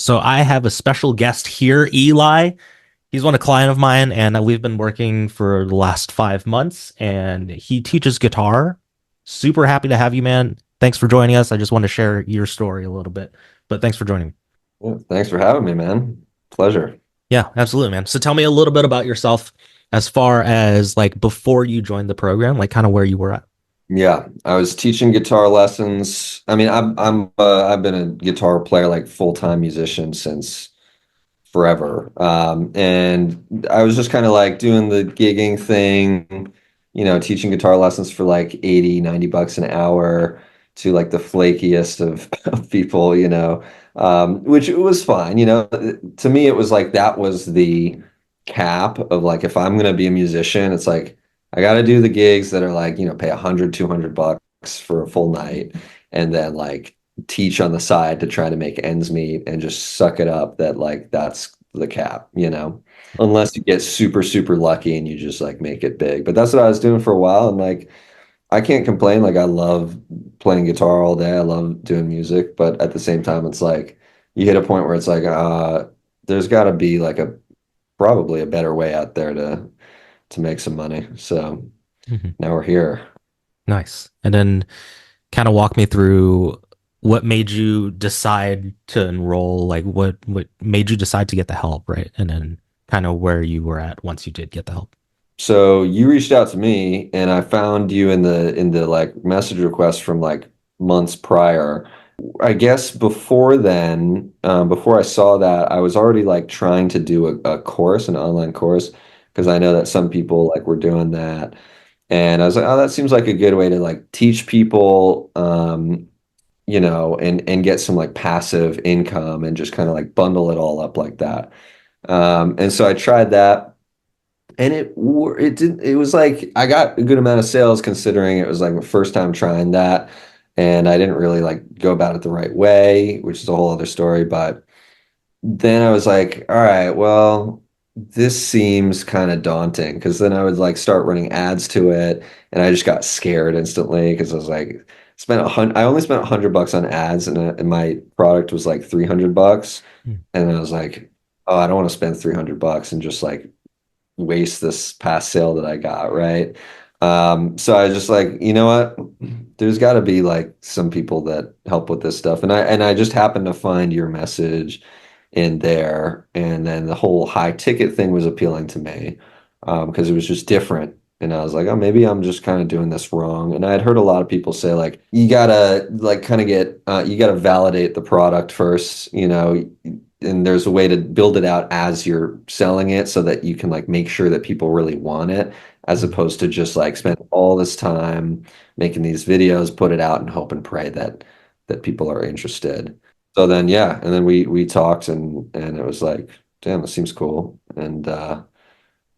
So I have a special guest here, Eli. He's one a client of mine, and we've been working for the last 5 months. And he teaches guitar. Super happy to have you, man. Thanks for joining us. I just want to share your story a little bit, but thanks for joining me. Yeah, thanks for having me, man. Pleasure. Yeah, absolutely, man. So tell me a little bit about yourself, as far as like before you joined the program, like kind of where you were at. Yeah, I was teaching guitar lessons. I mean, I've been a guitar player, like full-time musician since forever. And I was just kind of like doing the gigging thing, teaching guitar lessons for like 80, $90 an hour to like the flakiest of people, which it was fine. To me, it was like that was the cap of like, if I'm going to be a musician, it's like, I got to do the gigs that are like, pay 100, $200 for a full night. And then like, teach on the side to try to make ends meet and just suck it up that like that's the cap. Unless you get super, super lucky and you just like make it big. But that's what I was doing for a while. And like I can't complain. Like I love playing guitar all day. I love doing music. But at the same time, it's like you hit a point where it's like, there's gotta be like a probably a better way out there to make some money. So Mhm. now we're here. Nice. And then kind of walk me through what made you decide to enroll, like what made you decide to get the help, right? And then kind of where you were at once you did get the help. So you reached out to me and I found you in the like message request from like months prior. I guess before then, before I saw that, I was already like trying to do a course, an online course, because I know that some people like were doing that. And I was like, oh, that seems like a good way to like teach people, and get some like passive income and just kind of like bundle it all up like that. And so I tried that. And it was like I got a good amount of sales considering it was like my first time trying that, and I didn't really like go about it the right way, which is a whole other story. But then I was like, all right, well, this seems kind of daunting because then I would like start running ads to it, and I just got scared instantly because I was like, spent I only spent $100 on ads, and my product was like $300, Mm. and I was like, oh, I don't want to spend $300 and just like waste this past sale that I got, right? So I was just like, you know what? There's got to be like some people that help with this stuff, and I just happened to find your message in there, and then the whole high ticket thing was appealing to me because it was just different. And I was like, oh, maybe I'm just kind of doing this wrong. And I had heard a lot of people say like, you gotta like kind of you gotta validate the product first, and there's a way to build it out as you're selling it so that you can like make sure that people really want it as Mhm. opposed to just like spend all this time making these videos, put it out and hope and pray that people are interested. So then yeah, and then we talked and it was like, damn, this seems cool. And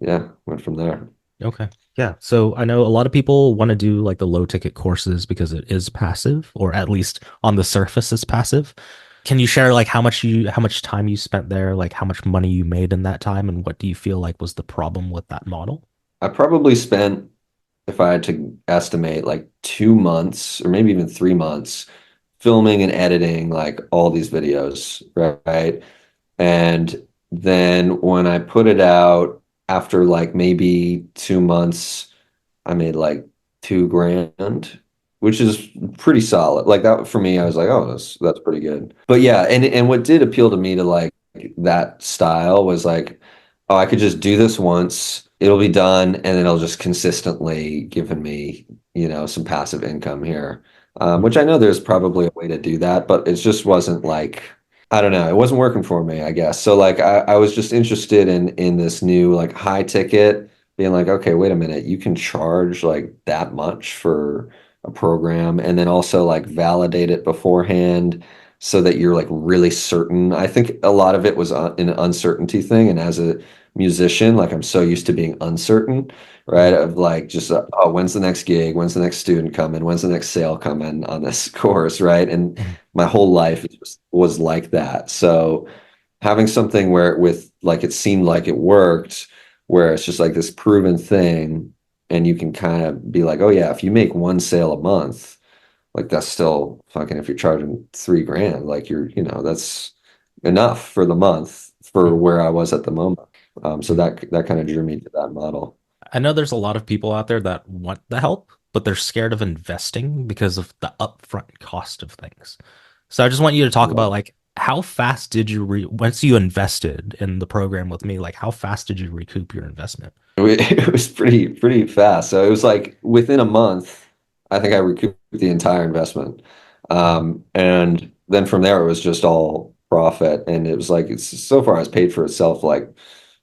yeah, went from there. Okay. Yeah. So I know a lot of people want to do like the low ticket courses because it is passive, or at least on the surface is passive. Can you share like how much time you spent there, like how much money you made in that time, and what do you feel like was the problem with that model? I probably spent, if I had to estimate, like 2 months or maybe even 3 months filming and editing like all these videos, right? And then when I put it out after like maybe 2 months, I made like 2 grand, which is pretty solid. Like that for me, I was like, oh, that's pretty good. But yeah, and what did appeal to me to like that style was like, oh, I could just do this once, it'll be done, and then it'll just consistently giving me, some passive income here. Which I know there's probably a way to do that, but it just wasn't like I don't know. It wasn't working for me, I guess. So like I was just interested in this new like high ticket, being like, okay, wait a minute, you can charge like that much for a program and then also like validate it beforehand so that you're like really certain. I think a lot of it was an uncertainty thing. And as a musician, like I'm so used to being uncertain, right? Of like just oh, when's the next gig? When's the next student coming? When's the next sale coming on this course, right? And Mhm. my whole life was like that. So having something where with like it seemed like it worked, where it's just like this proven thing, and you can kind of be like, oh yeah, if you make one sale a month, like that's still fucking if you're charging 3 grand, like that's enough for the month for Mhm. where I was at the moment. So Mhm. that kind of drew me to that model. I know there's a lot of people out there that want the help, but they're scared of investing because of the upfront cost of things. So I just want you to talk about Right. like how fast did you once you invested in the program with me, like how fast did you recoup your investment? It was pretty fast. So it was like within a month, I think I recouped the entire investment. Mhm. And then from there, it was just all profit. And it was like, it's so far it's paid for itself like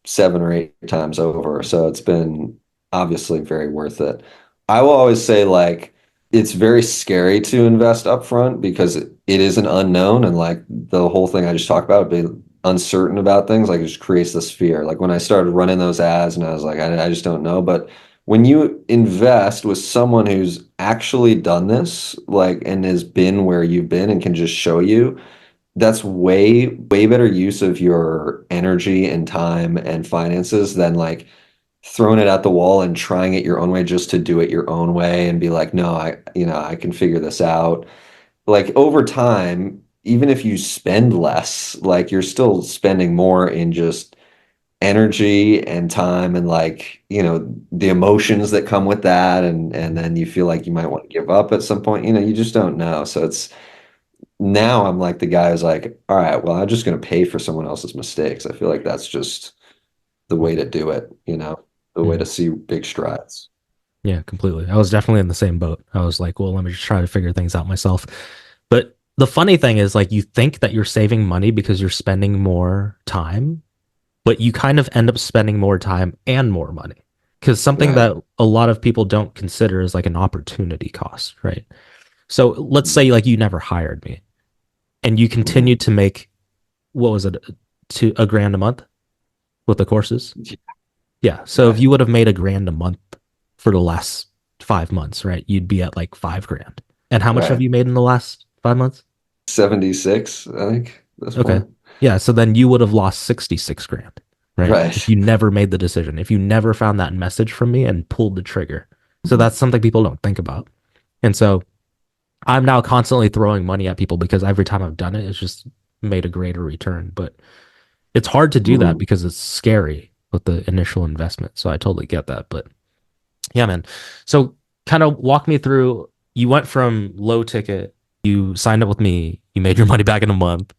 7 or 8 times over. So it's been obviously very worth it. I will always say like it's very scary to invest upfront because it is an unknown and like the whole thing I just talked about, being uncertain about things, like it just creates this fear. Like when I started running those ads and I was like, I just don't know. But when you invest with someone who's actually done this, like and has been where you've been and can just show you, that's way better use of your energy and time and finances than like throwing it at the wall and trying it your own way just to do it your own way and be like, no, I can figure this out. Like over time, even if you spend less, like you're still spending more in just energy and time and like, the emotions that come with that and then you feel like you might want to give up at some point, you just don't know. So it's now I'm like the guy who's like, all right, well, I'm just going to pay for someone else's mistakes. I feel like that's just the way to do it, the way to Mhm. see big strides. Yeah, completely. I was definitely in the same boat. I was like, well, let me just try to figure things out myself. But the funny thing is, like, you think that you're saving money because you're spending more time, but you kind of end up spending more time and more money. Because something Right. that a lot of people don't consider is like an opportunity cost, right? So let's say like you never hired me and you Mhm. continued to make, what was it, to a grand a month with the courses? Yeah. So if Right. you would have made a grand a month for the last 5 months, right, you'd be at like 5 grand. And how much have Right. you made in the last 5 months? 76, I think, at this Okay. point. Yeah. So then you would have lost 66 grand, right? If Right. you never made the decision, if you never found that message from me and pulled the trigger. So Mhm. that's something people don't think about. And so I'm now constantly throwing money at people because every time I've done it, it's just made a greater return. But it's hard to do that Mhm. because it's scary with the initial investment. So I totally get that. But yeah, man. So kind of walk me through. You went from low ticket, you signed up with me, you made your money back in a month.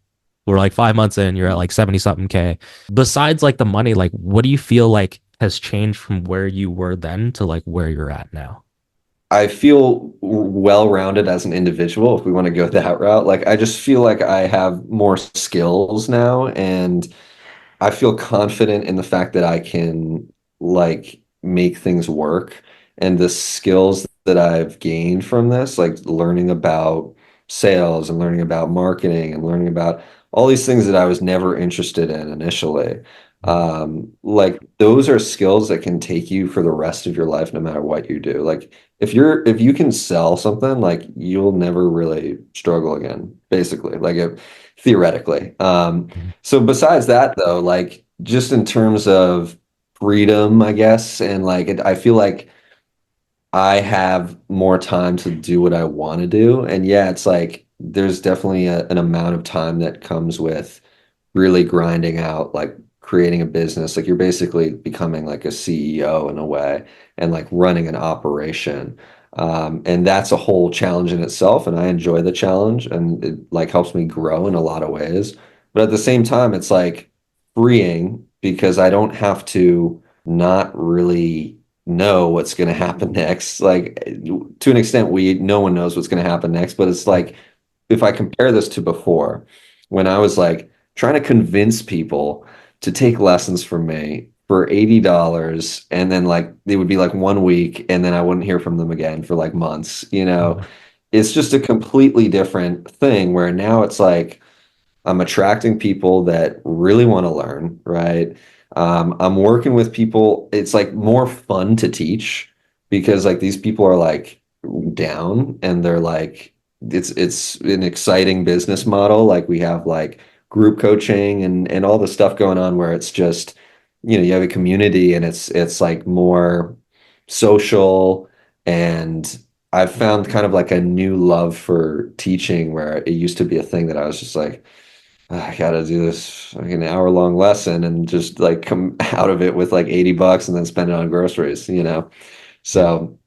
We're like 5 months in, you're at like 70 something K. Besides like the money, like what do you feel like has changed from where you were then to like where you're at now? I feel well-rounded as an individual, if we want to go that route. Like, I just feel like I have more skills now, and I feel confident in the fact that I can like make things work and the skills that I've gained from this, like learning about sales and learning about marketing and learning about all these things that I was never interested in initially. Like those are skills that can take you for the rest of your life, no matter what you do. Like if you can sell something, like you'll never really struggle again, basically, theoretically. Mhm. So besides that though, like just in terms of freedom, I guess, and like I feel like I have more time to do what I want to do. And yeah, it's like there's definitely an amount of time that comes with really grinding out, like creating a business. Like you're basically becoming like a CEO in a way and like running an operation. And that's a whole challenge in itself. And I enjoy the challenge and it like helps me grow in a lot of ways. But at the same time, it's like freeing because I don't have to not really know what's going to happen next. Like to an extent, no one knows what's going to happen next, but it's like if I compare this to before, when I was like trying to convince people to take lessons from me for $80 and then like it would be like 1 week and then I wouldn't hear from them again for like months, Mhm. it's just a completely different thing where now it's like I'm attracting people that really want to learn, right? I'm working with people. It's like more fun to teach because like these people are like down and they're like it's an exciting business model. Like we have like group coaching and all the stuff going on where it's just, you have a community and it's like more social and I've found kind of like a new love for teaching where it used to be a thing that I was just like I gotta do this like an hour-long lesson and just like come out of it with like 80 bucks and then spend it on groceries, you know? Yeah. So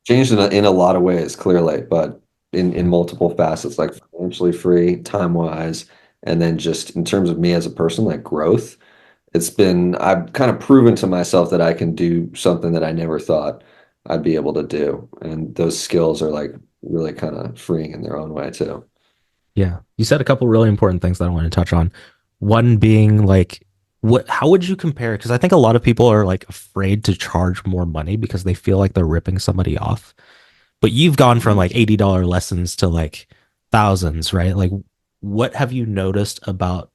changed in a lot of ways, clearly, but in Yeah. multiple facets, like financially free, time-wise, and then just in terms of me as a person, like growth. I've kind of proven to myself that I can do something that I never thought I'd be able to do. And those skills are like really kind of freeing in their own way too. Yeah. You said a couple really important things that I want to touch on. One being like, what, how would you compare? Because I think a lot of people are like afraid to charge more money because they feel like they're ripping somebody off. But you've gone from Mhm. like $80 lessons to like thousands, right? Like, what have you noticed about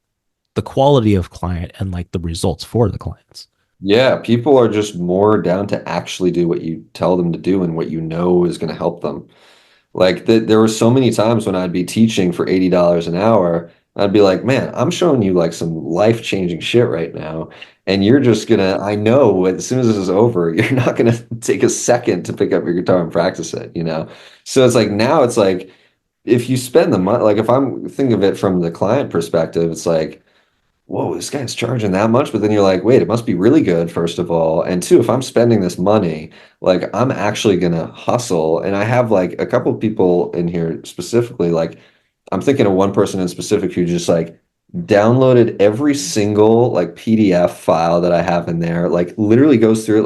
the quality of client and like the results for the clients? Yeah, people are just more down to actually do what you tell them to do and what you know is going to help them. Like there were so many times when I'd be teaching for $80 an hour, I'd be like, man, I'm showing you like some life-changing shit right now. And you're just gonna, I know as soon as this is over, you're not gonna take a second to pick up your guitar and practice it, you know? So it's like now it's like if you spend the money, like if I'm think of it from the client perspective, it's like whoa, this guy's charging that much. But then you're like, wait, it must be really good, first of all. And two, if I'm spending this money, like I'm actually gonna hustle. And I have like a couple of people in here specifically, like I'm thinking of one person in specific who just like downloaded every single like PDF file that I have in there, like literally goes through it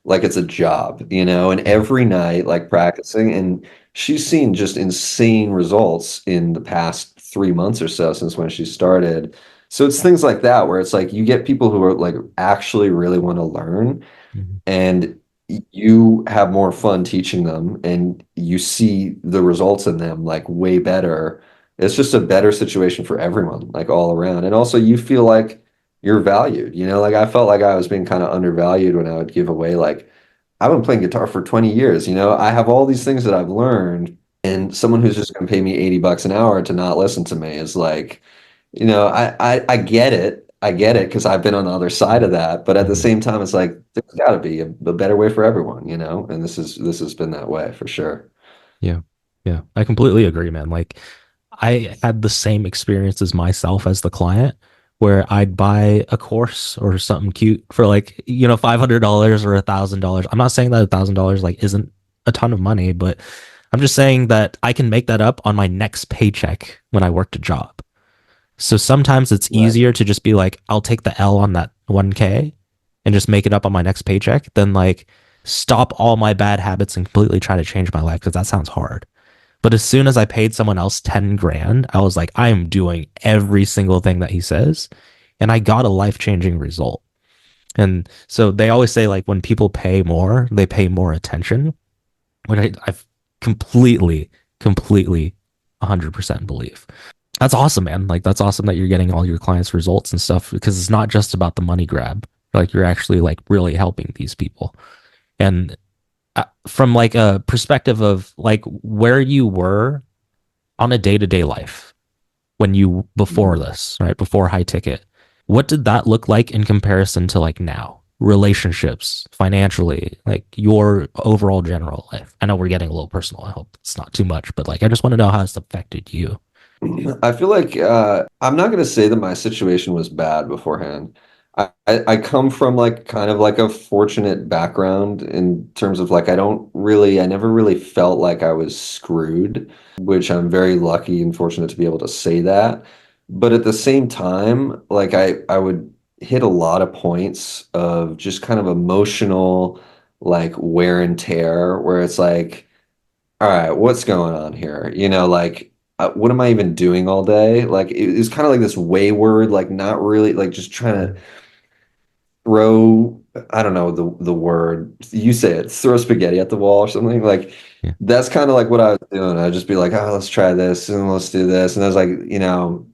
like it's a job, you know, and Mhm. every night like practicing and she's seen just insane results in the past 3 months or so since when she started. So it's things like that where it's like you get people who are like actually really want to learn Mhm. and you have more fun teaching them and you see the results in them like way better. It's just a better situation for everyone, like all around. And also you feel like you're valued, you know, like I felt like I was being kind of undervalued when I would give away like I've been playing guitar for 20 years, you know, I have all these things that I've learned and someone who's just going to pay me 80 bucks an hour to not listen to me is like you know, I get it. I get it because I've been on the other side of that. But at the Mhm. same time, it's like there's got to be a better way for everyone, you know? And this has been that way for sure. Yeah. Yeah. I completely agree, man. Like I had the same experiences myself as the client where I'd buy a course or something cute for like, $500 or $1,000. I'm not saying that $1,000 like isn't a ton of money, but I'm just saying that I can make that up on my next paycheck when I worked a job. So sometimes it's Right. easier to just be like, I'll take the L on that 1K and just make it up on my next paycheck than like stop all my bad habits and completely try to change my life because that sounds hard. But as soon as I paid someone else 10 grand, I was like, I am doing every single thing that he says. And I got a life changing result. And so they always say, like, when people pay more, they pay more attention, which I've completely, completely 100% believe. That's awesome, man. Like, that's awesome that you're getting all your clients' results and stuff because it's not just about the money grab. Like, you're actually, like, really helping these people. And from like a perspective of like where you were on a day-to-day life when you before Mhm. this, right? Before high ticket. What did that look like in comparison to like now? Relationships, financially, like your overall general life. I know we're getting a little personal. I hope it's not too much, but like I just want to know how it's affected you. I feel like I'm not going to say that my situation was bad beforehand. I come from like kind of like a fortunate background in terms of like I never really felt like I was screwed, which I'm very lucky and fortunate to be able to say that. But at the same time, like I would hit a lot of points of just kind of emotional like wear and tear where it's like all right, what's going on here? You know, like, what am I even doing all day? Like, it's kind of like this wayward, like, not really, like, just trying to Mhm. throw, I don't know the word, you say it, throw spaghetti at the wall or something. Like, Yeah. that's kind of like what I was doing. I'd just be like, oh, let's try this and let's do this. And I was like, you know,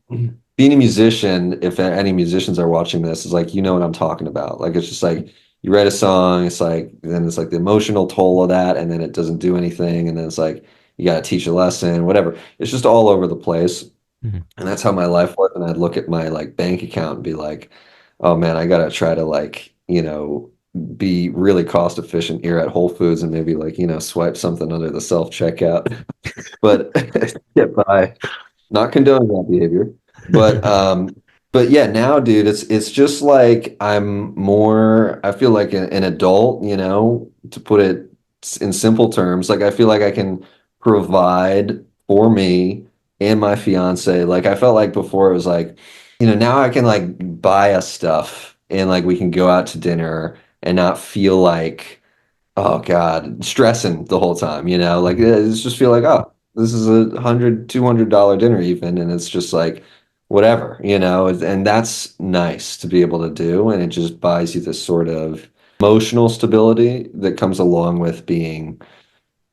being a musician, if any musicians are watching this, is like, you know what I'm talking about. Like, it's just like, you write a song, it's like, then it's like the emotional toll of that, and then it doesn't do anything. And then it's like, you got to teach a lesson, whatever. It's just all over the place. Mhm. And that's how my life was. And I'd look at my like bank account and be like, oh man, I gotta try to like, you know, be really cost efficient here at Whole Foods and maybe like, you know, swipe something under the self checkout. But get by. Not condoning that behavior. But but yeah, now, dude, it's just like I feel like an adult, to put it in simple terms. Like I feel like I can provide for me and my fiance. Like I felt like before it was like, now I can like buy us stuff and like we can go out to dinner and not feel like, oh God, stressing the whole time, like Mhm. it's just feel like, oh, this is $100, $200 dinner even, and it's just like whatever, and that's nice to be able to do, and it just buys you this sort of emotional stability that comes along with being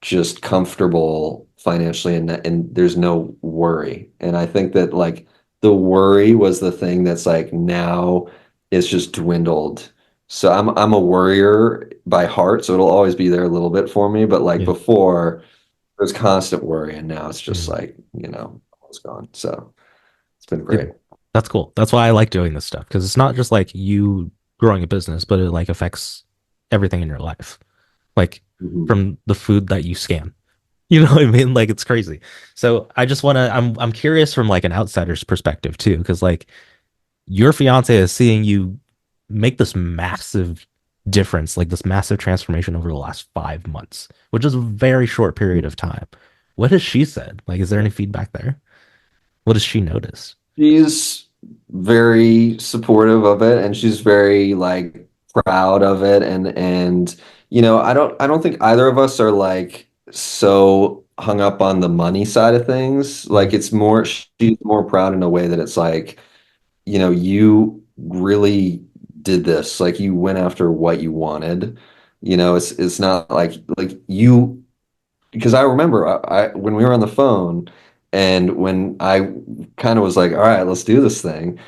just comfortable financially, and there's no worry. And I think that like the worry was the thing that's like now it's just dwindled. So I'm a worrier by heart, so it'll always be there a little bit for me. But like Yeah. before, there's constant worry, and now it's just Mhm. like, it's gone. So it's been Dude, great. that's cool. That's why I like doing this stuff because it's not just like you growing a business, but it like affects everything in your life. Like Mhm. from the food that you scan. You know what I mean? Like it's crazy. So I just want to I'm curious from like an outsider's perspective too cuz like your fiance is seeing you make this massive difference, like this massive transformation over the last 5 months, which is a very short period of time. What has she said? Like is there any feedback there? What does she notice? She's very supportive of it, and she's very like proud of it, and I don't think either of us are like so hung up on the money side of things. Like Mhm. it's more she's more proud in a way that it's like, you really did this. Like you went after what you wanted. It's not like you, because I remember when we were on the phone and when I kind of was like, all right, let's do this thing.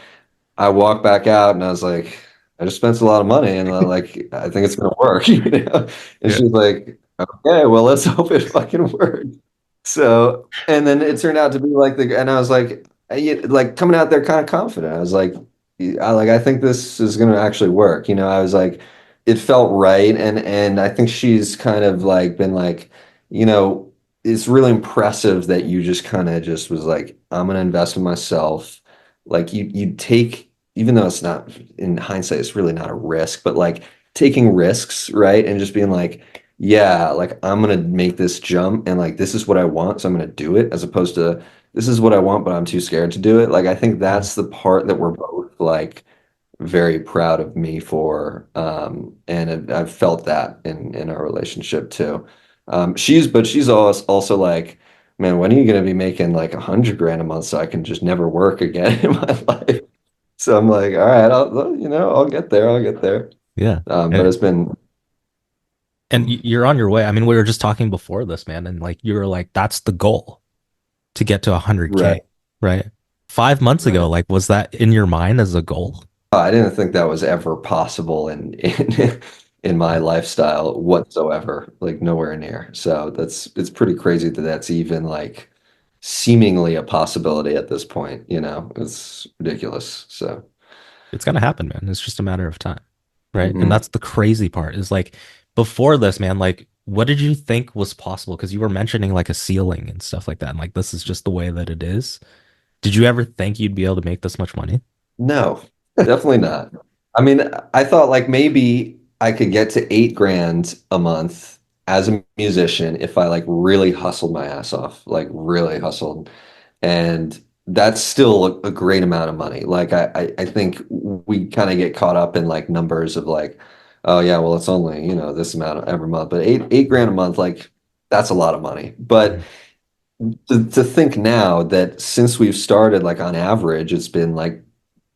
I walked back out and I was like, I just spent a lot of money and like I think it's gonna work, And Yeah. she's like, okay, well let's hope it fucking works. So, and then it turned out to be like and I was like, like coming out there kind of confident. I was like, I think this is gonna actually work. I was like, it felt right, and I think she's kind of like been like, you know, it's really impressive that you just kind of just was like, I'm gonna invest in myself. Like you take, even though it's not, in hindsight it's really not a risk, but like taking risks, right? And just being like, yeah, like I'm gonna make this jump and like this is what I want, so I'm gonna do it, as opposed to this is what I want, but I'm too scared to do it. Like I think Mhm. that's the part that we're both like very proud of me for. And I've felt that in our relationship too. But she's also like, man, when are you going to be making like 100 grand a month so I can just never work again in my life? So I'm like, all right, I'll get there. I'll get there. Yeah. But And it's been, you're on your way. I mean, we were just talking before this, man, and like you were like that's the goal to get to right, 100K, right? 5 months ago, right. like was that in your mind as a goal? I didn't think that was ever possible in my lifestyle whatsoever, like nowhere near. So it's pretty crazy that that's even like seemingly a possibility at this point, It's ridiculous. So, It's gonna happen, man. It's just a matter of time, right? And mhm. that's the crazy part is like before this, man, like what did you think was possible? Because you were mentioning like a ceiling and stuff like that, and like this is just the way that it is. Did you ever think you'd be able to make this much money? No, definitely not. I mean, I thought like maybe I could get to 8 grand a month as a musician if I like really hustled my ass off, like really hustled. And that's still a great amount of money. Like I think we kind of get caught up in like numbers of like, oh yeah, well it's only, this amount every month. But eight grand a month, like that's a lot of money. But Mhm. to think now that since we've started, like on average, it's been like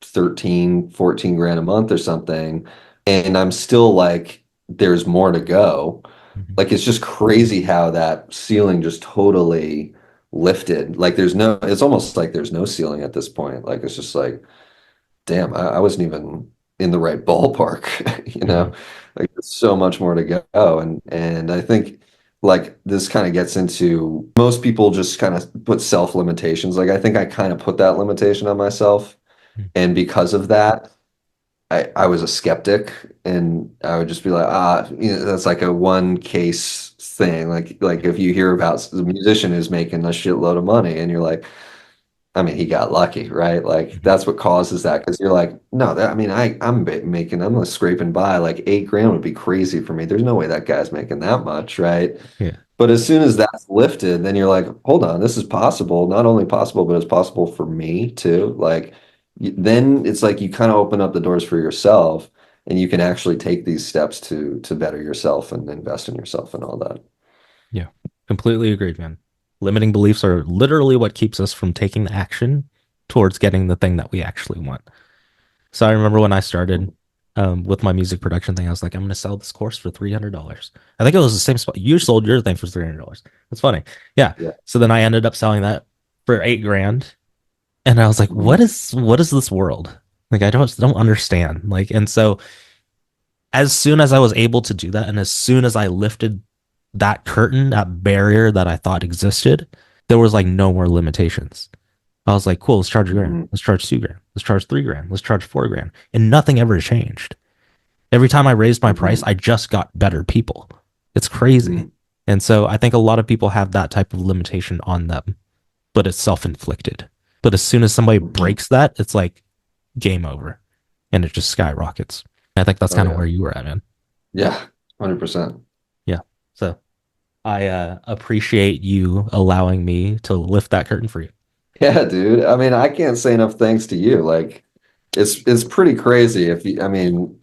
13, 14 grand a month or something. And I'm still like, there's more to go. Mhm. Like it's just crazy how that ceiling just totally lifted. Like it's almost like there's no ceiling at this point. Like it's just like, damn, I wasn't even in the right ballpark, Mhm. Like there's so much more to go. And I think like this kind of gets into most people just kind of put self limitations. Like I think I kind of put that limitation on myself. Mhm. And because of that, I was a skeptic, and I would just be like, that's like a one case thing. Like if you hear about a musician who's making a shitload of money and you're like, I mean, he got lucky, right? Like Mhm. that's what causes that because you're like, no, that I mean, I'm like scraping by like 8 grand would be crazy for me. There's no way that guy's making that much, right? Yeah. But as soon as that's lifted, then you're like, hold on, this is possible. Not only possible, but it's possible for me too. Like then it's like you kind of open up the doors for yourself and you can actually take these steps to better yourself and invest in yourself and all that. Yeah. Completely agreed, man. Limiting beliefs are literally what keeps us from taking the action towards getting the thing that we actually want. So I remember when I started with my music production thing, I was like, I'm going to sell this course for $300. I think it was the same spot. You sold your thing for $300. That's funny. Yeah. Yeah. So then I ended up selling that for 8 grand. And I was like, Mhm. what is this world? Like, I don't understand. Like, and so as soon as I was able to do that, and as soon as I lifted that curtain, that barrier that I thought existed, there was like no more limitations. I was like, cool, let's charge a grand. Mhm. Let's charge 2 grand. Let's charge 3 grand. Let's charge 4 grand. And nothing ever changed. Every time I raised my price, Mhm. I just got better people. It's crazy. Mhm. And so I think a lot of people have that type of limitation on them, but it's self inflicted. But as soon as somebody Mhm. breaks that, it's like game over and it just skyrockets. I think that's Oh kind of yeah. where you were at, man. Yeah. 100%. Yeah. So I appreciate you allowing me to lift that curtain for you. Yeah, dude. I mean, I can't say enough thanks to you. Like, it's pretty crazy if you, I mean,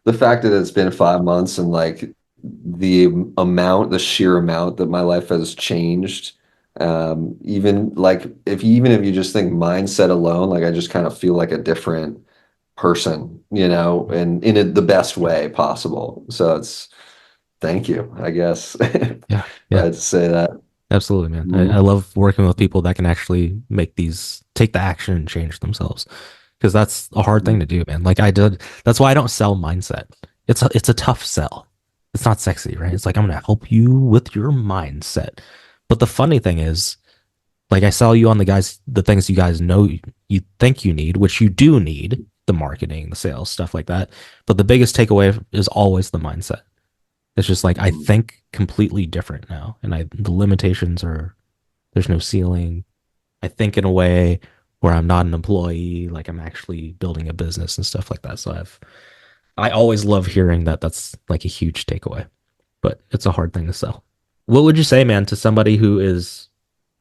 the fact that it's been 5 months and like the sheer amount that my life has changed. Even like even if you just think mindset alone, like I just kind of feel like a different person, and in the best way possible. So it's thank you, I guess, if Yeah. I Yeah. had to say that. Absolutely, man. I Mhm. love working with people that can actually take the action and change themselves. Because that's a hard thing to do, man. Like I did. That's why I don't sell mindset. It's a tough sell. It's not sexy, right? It's like I'm gonna help you with your mindset. But the funny thing is, like I sell you on the things you guys know you think you need, which you do need, the marketing, the sales, stuff like that. But the biggest takeaway is always the mindset. It's just like I Mhm. think completely different now, and the limitations are there's no ceiling. I think in a way where I'm not an employee, like I'm actually building a business and stuff like that. So I always love hearing that. That's like a huge takeaway, but it's a hard thing to sell. What would you say, man, to somebody who is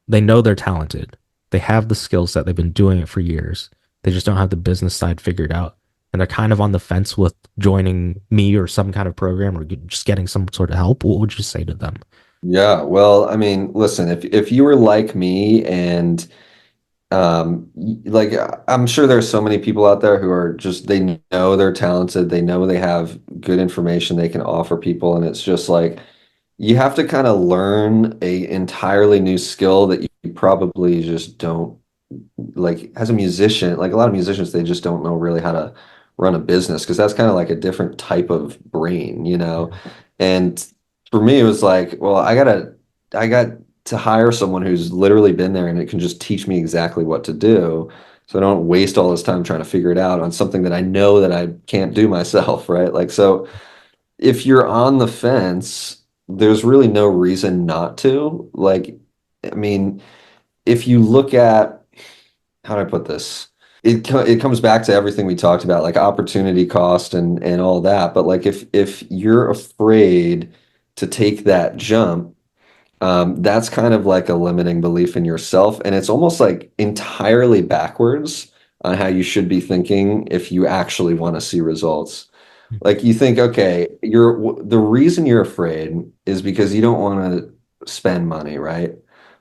they know they're talented, they have the skill set, they've been doing it for years, they just don't have the business side figured out, and they're kind of on the fence with joining me or some kind of program or just getting some sort of help? What would you say to them? Yeah, well, I mean, listen, if you were like me and like I'm sure there's so many people out there who are just they know they're talented, they know they have good information they can offer people, and it's just like you have to kind of learn a entirely new skill that you probably just don't like as a musician, like a lot of musicians, they just don't know really how to run a business because that's kind of like a different type of brain, you know? Yeah. And for me, it was like, well, I got to hire someone who's literally been there and it can just teach me exactly what to do. So I don't waste all this time trying to figure it out on something that I know that I can't do myself, right? Like, so if you're on the fence, there's really no reason not to. Like, I mean, if you look at how do I put this? It comes back to everything we talked about, like opportunity cost and all that. But like if you're afraid to take that jump, that's kind of like a limiting belief in yourself, and it's almost like entirely backwards on how you should be thinking if you actually want to see results. Like you think, okay, the reason you're afraid is because you don't want to spend money, right?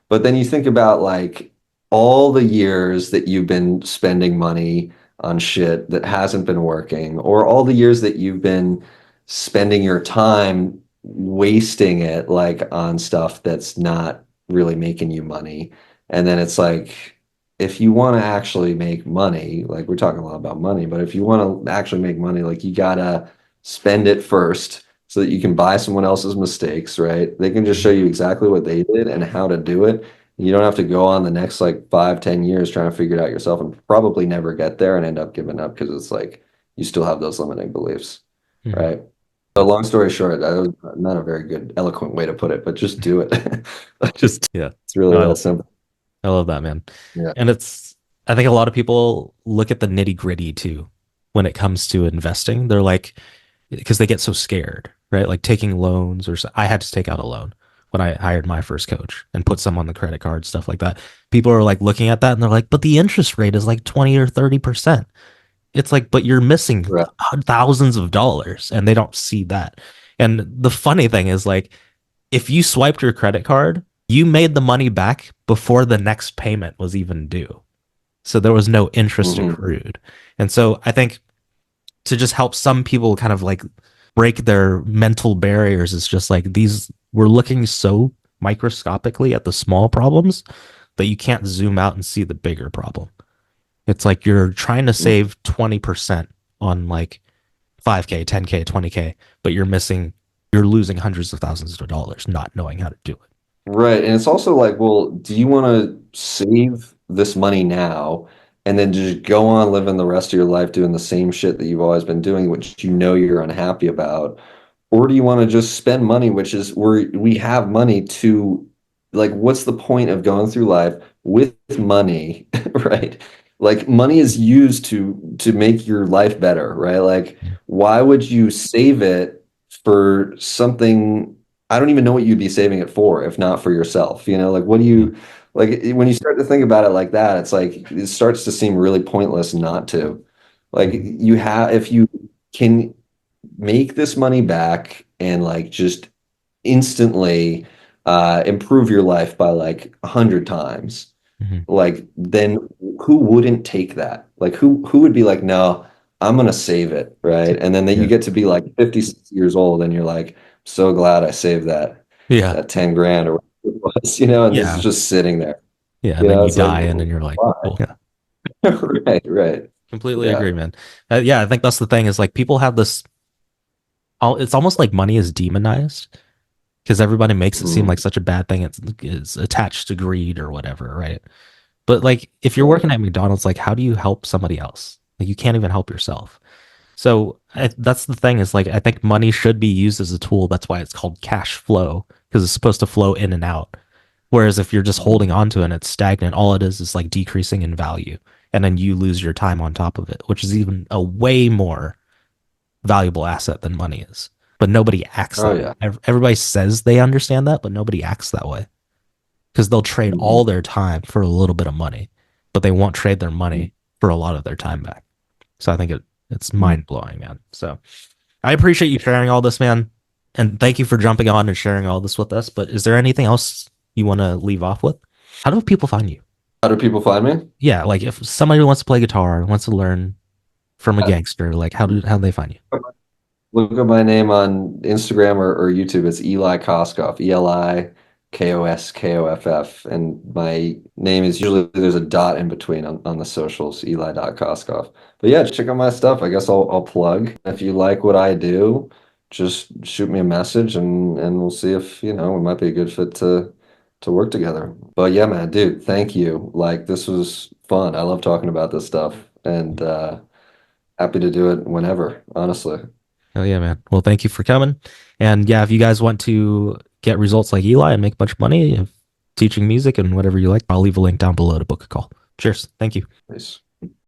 But then you think about like all the years that you've been spending money on shit that hasn't been working, or all the years that you've been spending your time wasting it like on stuff that's not really making you money. And then it's like if you want to actually make money, like we're talking a lot about money, but if you want to actually make money, like you gotta spend it first so that you can buy someone else's mistakes, right? They can just show Mhm. you exactly what they did and how to do it. You don't have to go on the next like 5, 10 years trying to figure it out yourself and probably never get there and end up giving up because it's like you still have those limiting beliefs, Mhm. right? So long story short, that was not a very good, eloquent way to put it, but just do it. Just yeah. It's really No, that simple. I love that, man. Yeah. And I think a lot of people look at the nitty gritty too when it comes to investing. They're like, because they get so scared, right? Like taking loans, or I had to take out a loan when I hired my first coach and put some on the credit card, stuff like that. People are like looking at that and they're like, but the interest rate is like 20 or 30%. It's like, but you're missing Right. thousands of dollars and they don't see that. And the funny thing is, like, if you swiped your credit card, you made the money back before the next payment was even due. So there was no interest Hmm. accrued. And so I think to just help some people kind of like break their mental barriers is just like these, we're looking so microscopically at the small problems that you can't zoom out and see the bigger problem. It's like you're trying to save 20% on like 5K, 10K, 20K, but you're losing hundreds of thousands of dollars not knowing how to do it. Right. And it's also like, well, do you want to save this money now and then just go on living the rest of your life doing the same shit that you've always been doing, which you know you're unhappy about? Or do you want to just spend money, which is where we have money to, like, what's the point of going through life with money, right? Like money is used to make your life better, right? Like, Yeah. why would you save it for something? I don't even know what you'd be saving it for if not for yourself. You know, like what do Yeah. you like when you start to think about it like that, it's like it starts to seem really pointless not to. Like Mhm. you have if you can make this money back and like just instantly improve your life by like 100 times, Mhm. like then who wouldn't take that? Like who would be like, no, I'm gonna save it, right? And then you Yeah. get to be like 56 years old and you're like, so glad I saved Yeah. that 10 grand or whatever it was, and this is Yeah. just sitting there. Yeah. And then you It's like, die and then you're like, why? cool. Yeah. Right, right. Completely Yeah. agree, man. Yeah. I think that's the thing is like people have this, it's almost like money is demonized because everybody makes it seem like Mhm. such a bad thing. It's attached to greed or whatever, right? But like if you're Right. working at McDonald's, like how do you help somebody else? Like you can't even help yourself. So that's the thing is like I think money should be used as a tool. That's why it's called cash flow because it's supposed to flow in and out. Whereas if you're just Mhm. holding on to it and it's stagnant, all it is like decreasing in value. And then you lose your time on top of it, which is even a way more valuable asset than money is. But nobody acts Oh that way. yeah. Everybody says they understand that, but nobody acts that way because they'll trade all Mhm. their time for a little bit of money, but they won't trade their money for a lot of their time back. So I think it's Mhm. mind blowing, man. So I appreciate you sharing all this, man. And thank you for jumping on and sharing all this with us. But is there anything else you want to leave off with? How do people find you? How do people find me? Yeah, like if somebody wants to play guitar, wants to learn from a gangster, like how do they find you? Look up my name on Instagram or YouTube. It's Eli Koskoff, ELIKOSKOFF. And my name is usually there's a dot in between on the socials, Eli.Koskoff. But yeah, check out my stuff. I guess I'll plug. If you like what I do, just shoot me a message and we'll see if, we might be a good fit to work together. But yeah, man, dude, thank you. Like this was fun. I love talking about this stuff and happy to do it whenever, honestly. Oh yeah, man. Well, thank you for coming. And yeah, if you guys want to get results like Eli and make a bunch of money teaching music and whatever you like, I'll leave a link down below to book a call. Cheers. Thank you. Nice.